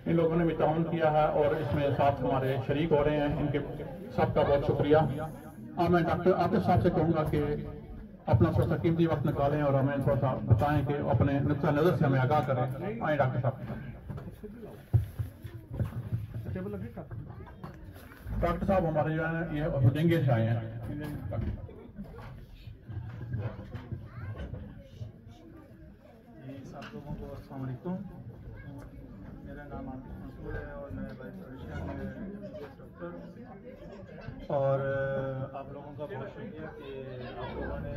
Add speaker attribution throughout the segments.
Speaker 1: इन लोगों ने भी ताउन किया है और इसमें साथ हमारे शरीक हो रहे हैं, इनके सबका बहुत शुक्रिया। अब मैं डॉक्टर आतिफ साहब से कहूँगा कि अपना थोड़ा सा कीमती वक्त निकालें और हमें थोड़ा सा बताएं कि अपने नुक्ता नज़र से हमें आगाह करें। आए डॉक्टर साहब। डॉक्टर साहब हमारे जो है ये हुदेंगे से आए हैं।
Speaker 2: सब लोगों को अस्सलाम वालेकुम। मेरा नाम आतिफ मंसूर है और मैं डॉक्टर और आप लोगों का बहुत शुक्रिया कि आप लोगों ने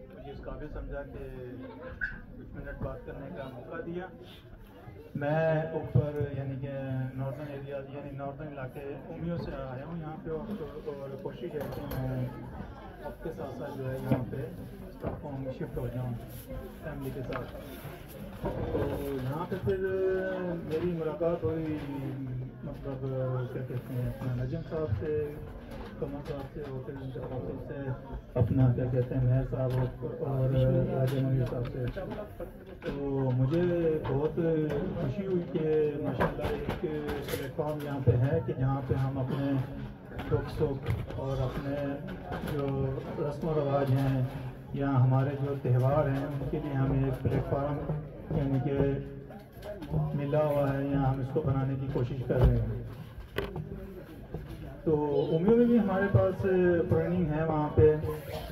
Speaker 2: मुझे इस काबिल समझा कि कुछ मिनट बात करने का मौका दिया। मैं ऊपर यानी कि नॉर्दर्न एरिया यानी नॉर्दर्न इलाके उमियों से आया हूँ यहाँ पे और कोशिश है कि मैं आपके साथ साथ जो है यहाँ पे स्टॉकहोम शिफ्ट हो जाऊँ फैमिली के साथ। तो यहाँ पे फिर मेरी मुलाकात हुई मतलब क्या कहते हैं अपना नजम साहब से, कमर साहब से और फिर उनके फादर से अपना क्या कहते हैं मेहर साहब और राजा मंदिर साहब से। तो मुझे बहुत खुशी हुई कि माशाल्लाह एक प्लेटफॉर्म यहाँ पे है कि जहाँ पे हम अपने दुख सुख और अपने जो रस्म व रवाज हैं या हमारे जो त्यौहार हैं उनके लिए हमें एक प्लेटफॉर्म यानी कि मिला हुआ है या हम इसको बनाने की कोशिश कर रहे हैं। तो उम्मीद में भी हमारे पास ट्रेनिंग है वहाँ पे,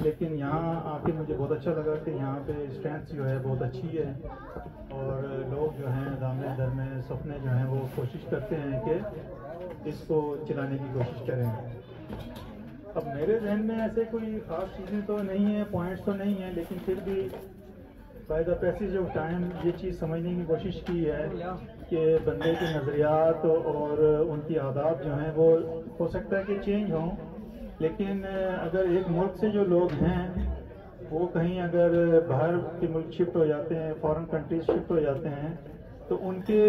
Speaker 2: लेकिन यहाँ आके मुझे बहुत अच्छा लगा कि यहाँ पे स्ट्रेंथ जो है बहुत अच्छी है और लोग जो हैं दामने दर में सपने जो हैं वो कोशिश करते हैं कि इसको चलाने की कोशिश करें। अब मेरे जहन में ऐसे कोई ख़ास चीज़ें तो नहीं है, पॉइंट्स तो नहीं है, लेकिन फिर भी by the passage of time ये चीज़ समझने की कोशिश की है कि बंदे के नज़रियात और उनकी आदत जो हैं वो हो सकता है कि चेंज हों, लेकिन अगर एक मुल्क से जो लोग हैं वो कहीं अगर बाहर के मुल्क शिफ्ट हो जाते हैं, फॉरेन कंट्रीज शिफ्ट हो जाते हैं, तो उनके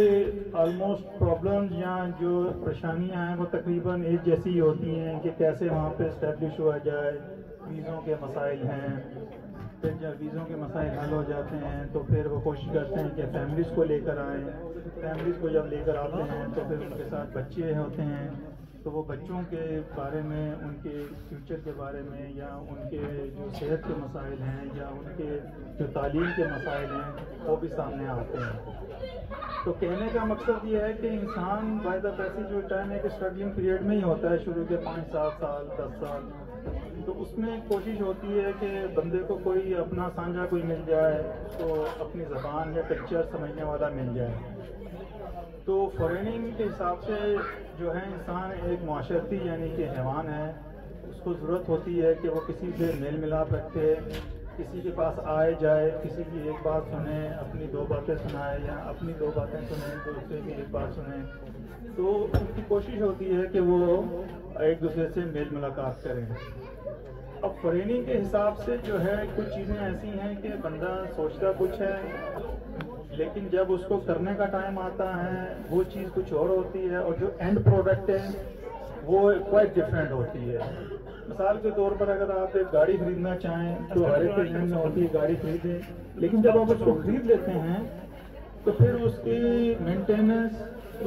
Speaker 2: ऑलमोस्ट प्रॉब्लम्स या जो परेशानियां हैं वो तकरीबन एक जैसी ही होती हैं कि कैसे वहाँ पे इस्टेब्लिश हुआ जाए। वीज़ों के मसाइल हैं, फिर जब वीज़ों के मसाइल हल हो जाते हैं तो फिर वो कोशिश करते हैं कि फैमिलीज़ को लेकर आएँ। फैमिलीज़ को जब लेकर आते हैं तो फिर उनके साथ बच्चे होते हैं, तो वो बच्चों के बारे में, उनके फ्यूचर के बारे में या उनके जो सेहत के मसाइल हैं या उनके जो तालीम के मसाइल हैं वो भी सामने आते हैं। तो कहने का मकसद ये है कि इंसान by the passage of time एक स्ट्रगलिंग पीरियड में ही होता है, शुरू के 5-7 साल 10 साल, तो उसमें कोशिश होती है कि बंदे को कोई अपना साझा कोई मिल जाए, तो अपनी ज़बान या कल्चर समझने वाला मिल जाए। तो फॉरेनिंग के हिसाब से जो है इंसान एक माशरती यानी कि हैवान है, उसको ज़रूरत होती है कि वो किसी से मेल मिलाप रखे, किसी के पास आए जाए, किसी की एक बात सुने, अपनी दो बातें सुनाए या अपनी दो बातें सुने, दूसरे की एक बात सुने। तो उनकी कोशिश होती है कि वो एक दूसरे से मेल मुलाकात करें। अब फॉरेनिंग के हिसाब से जो है कुछ चीज़ें ऐसी हैं कि बंदा सोचता कुछ है, लेकिन जब उसको करने का टाइम आता है वो चीज़ कुछ और होती है और जो एंड प्रोडक्ट है वो क्वाइट डिफरेंट होती है। मिसाल के तौर पर अगर आप एक गाड़ी खरीदना चाहें तो हर एक के जहन में होती है गाड़ी खरीदें, लेकिन जब आप उसको खरीद लेते हैं तो फिर उसकी मेंटेनेंस,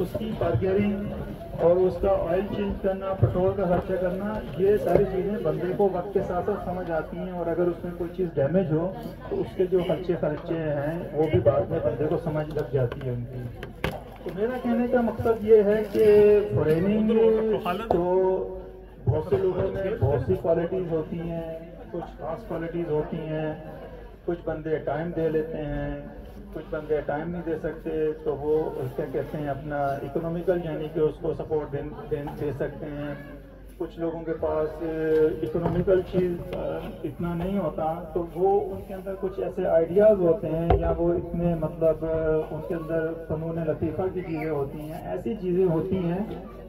Speaker 2: उसकी पार्किंग और उसका ऑयल चेंज करना, पेट्रोल का खर्चा करना, ये सारी चीज़ें बंदे को वक्त के साथ साथ समझ आती हैं और अगर उसमें कोई चीज़ डैमेज हो तो उसके जो खर्चे हैं वो भी बाद में बंदे को समझ लग जाती है उनकी। तो मेरा कहने का मकसद ये है कि फॉरेनिंग तो बहुत से लोगों में बहुत सी क्वालिटीज़ होती हैं, कुछ खास क्वालिटीज़ होती हैं, कुछ बंदे टाइम दे लेते हैं, कुछ बंदे टाइम नहीं दे सकते, तो वो क्या कहते हैं अपना इकोनॉमिकल यानी कि उसको सपोर्ट दे सकते हैं। कुछ लोगों के पास इकोनॉमिकल चीज़ इतना नहीं होता, तो वो उनके अंदर कुछ ऐसे आइडियाज़ होते हैं या वो इतने मतलब उनके अंदर फ़नून लतीफ़ा की चीज़ें होती हैं, ऐसी चीज़ें होती हैं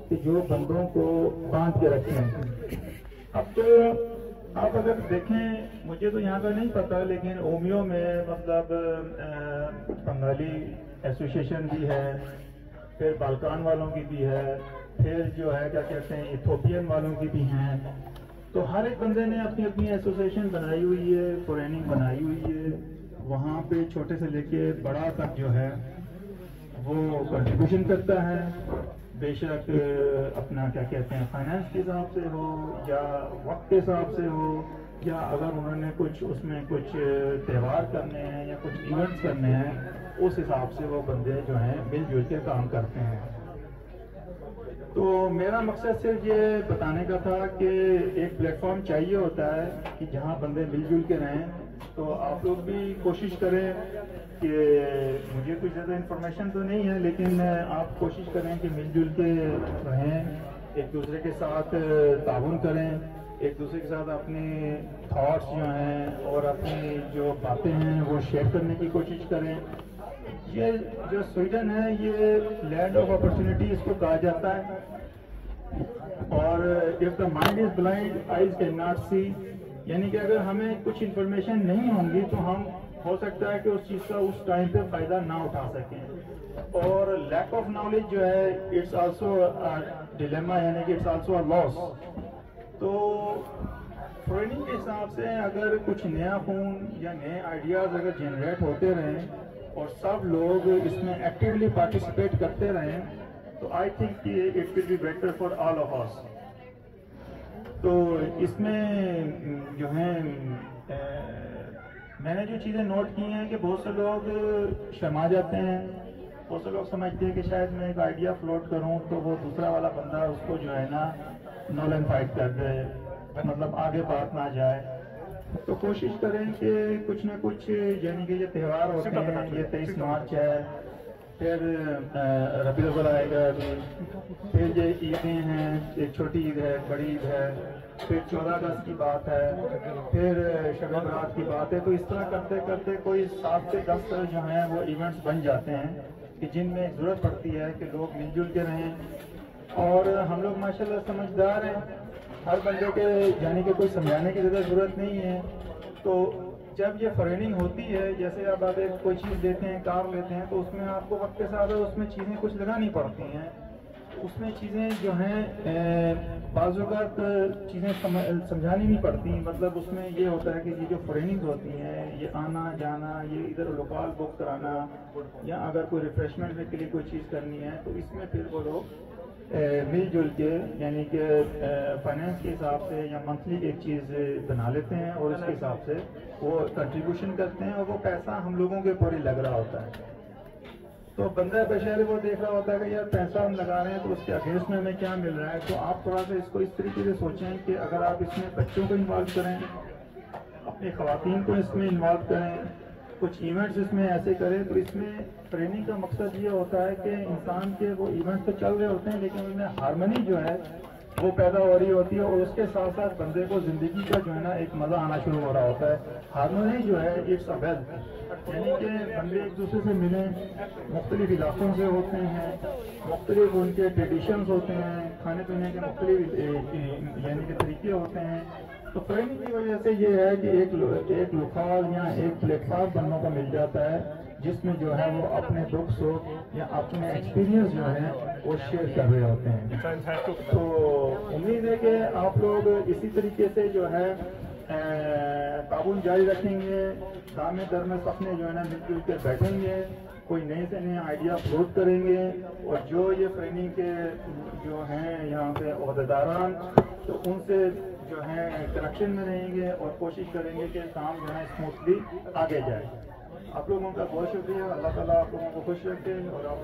Speaker 2: कि जो बंदों को बांध के रखते हैं। अब तो आप अगर देखें, मुझे तो यहाँ का नहीं पता, लेकिन ओमियो में मतलब बंगाली एसोसिएशन भी है, फिर बाल्कान वालों की भी है, फिर जो है क्या कहते हैं इथोपियन वालों की भी हैं। तो हर एक बंदे ने अपनी अपनी एसोसिएशन बनाई हुई है, फॉरेनिंग बनाई हुई है। वहाँ पे छोटे से लेके बड़ा तक जो है वो کنٹریبیوشن کرتا ہے، بے شک اپنا کیا کہتے ہیں فائنینس کے حساب سے ہو یا وقت کے حساب سے ہو، یا اگر انہوں نے کچھ اس میں کچھ تہوار کرنے ہیں یا کچھ ایونٹس کرنے ہیں، اس حساب سے وہ بندے جو ہیں مل جل کے کام کرتے ہیں۔ تو میرا مقصد صرف یہ بتانے کا تھا کہ ایک پلیٹ فارم چاہیے ہوتا ہے کہ جہاں بندے مل جل کے رہیں۔ تو آپ لوگ بھی کوشش کریں کہ مجھے کوئی زیادہ انفارمیشن تو نہیں ہے، لیکن آپ کوشش کریں کہ مل جل کے رہیں، ایک دوسرے کے ساتھ تعاون کریں، ایک دوسرے کے ساتھ اپنے تھاٹس جو ہیں اور اپنی جو باتیں ہیں وہ شیئر کرنے کی کوشش کریں۔ یہ جو سویڈن ہے یہ لینڈ آف اپرچونٹی اس کو کہا جاتا ہے، اور of the mind is blind eyes can not see, یعنی کہ اگر ہمیں کچھ انفارمیشن نہیں ہوں گی تو ہم ہو سکتا ہے کہ اس چیز کا اس ٹائم پہ فائدہ نہ اٹھا سکیں، اور لیک آف نالج جو ہے اٹس آلسو ڈیلیما، یعنی کہ اٹس آلسو اے لاس۔ تو ٹریننگ کے حساب سے اگر کچھ نیا خون یا نئے آئیڈیاز اگر جنریٹ ہوتے رہیں اور سب لوگ اس میں ایکٹیولی پارٹیسپیٹ کرتے رہیں تو آئی تھنک کہ it will be better for all of us. تو اس میں جو ہے میں نے جو چیزیں نوٹ کی ہیں کہ بہت سے لوگ شرما جاتے ہیں، بہت سے لوگ سمجھتے ہیں کہ شاید میں ایک آئیڈیا فلوٹ کروں تو وہ دوسرا والا بندہ اس کو جو ہے نا نول اینڈ فائٹ کر دے، مطلب آگے بات نہ جائے۔ تو کوشش کریں کہ کچھ نہ کچھ، یعنی کہ یہ تہوار ہوتے ہیں، یہ 23 مارچ ہے، پھر ربیع الاول آئے گا ابھی، پھر یہ عیدیں ہیں، ایک چھوٹی عید ہے، بڑی عید ہے، پھر 14 اگست کی بات ہے، پھر شب برات کی بات ہے۔ تو اس طرح کرتے کرتے کوئی 7 سے 10 جو ہیں وہ ایونٹس بن جاتے ہیں کہ جن میں ضرورت پڑتی ہے کہ لوگ مل جل کے رہیں، اور ہم لوگ ماشاءاللہ سمجھدار ہیں، ہر بندے کے یعنی کہ کوئی سمجھانے کی زیادہ ضرورت نہیں ہے۔ تو جب یہ ٹریننگ ہوتی ہے، جیسے اب آپ ایک کوئی چیز لیتے ہیں، کار لیتے ہیں، تو اس میں آپ کو وقت کے ساتھ اس میں چیزیں کچھ لگانی پڑتی ہیں، اس میں چیزیں جو ہیں بعض اوقات چیزیں سمجھانی نہیں پڑتی، مطلب اس میں یہ ہوتا ہے کہ یہ جو ٹریننگ ہوتی ہیں، یہ آنا جانا، یہ ادھر لوکال بک کرانا، یا اگر کوئی ریفریشمنٹ کے لیے کوئی چیز کرنی ہے تو اس میں پھر وہ لوگ مل جل کے یعنی کہ فائنینس کے حساب سے یا منتھلی ایک چیز بنا لیتے ہیں، اور اس کے حساب سے وہ کنٹریبیوشن کرتے ہیں، اور وہ پیسہ ہم لوگوں کے اوپر ہی لگ رہا ہوتا ہے۔ تو بندہ بشہر وہ دیکھ رہا ہوتا ہے کہ یار پیسہ ہم لگا رہے ہیں تو اس کے اگینسٹ میں ہمیں کیا مل رہا ہے۔ تو آپ تھوڑا سا اس کو اس طریقے سے سوچیں کہ اگر آپ اس میں بچوں کو انوالو کریں، اپنی خواتین کو اس میں انوالو کریں، کچھ ایونٹس اس میں ایسے کریں، تو اس میں ٹریننگ کا مقصد یہ ہوتا ہے کہ انسان کے وہ ایونٹس تو چل رہے ہوتے ہیں لیکن ان میں ہارمنی جو ہے وہ پیدا ہو رہی ہوتی ہے، اور اس کے ساتھ ساتھ بندے کو زندگی کا جو ہے نا ایک مزہ آنا شروع ہو رہا ہوتا ہے۔ ہارمنی جو ہے اٹس اے ویلتھ، یعنی کہ بندے ایک دوسرے سے ملیں، مختلف علاقوں سے ہوتے ہیں، مختلف ان کے ٹریڈیشنز ہوتے ہیں، کھانے پینے کے مختلف یعنی کہ طریقے ہوتے ہیں۔ تو ٹریننگ کی وجہ سے یہ ہے کہ ایک لوکال یا ایک پلیٹ فارم بننے کو مل جاتا ہے جس میں جو ہے وہ اپنے دکھ سکھ یا اپنے ایکسپیرینس جو ہے وہ شیئر کر رہے ہوتے ہیں۔ تو امید ہے کہ آپ لوگ اسی طریقے سے جو ہے تعاون جاری رکھیں گے، دام در میں اپنے جو ہے نا مل جل کے بیٹھیں گے، کوئی نئے سے نئے آئیڈیا فلوٹ کریں گے، اور جو یہ ٹریننگ کے جو ہیں یہاں پہ عہدیداران تو ان سے جو ہے کنیکشن میں رہیں گے اور کوشش کریں گے کہ کام جو ہے اسموتھلی آگے جائے۔ آپ لوگوں کا بہت شکریہ، اللہ تعالیٰ آپ لوگوں کو خوش رکھے، اور آپ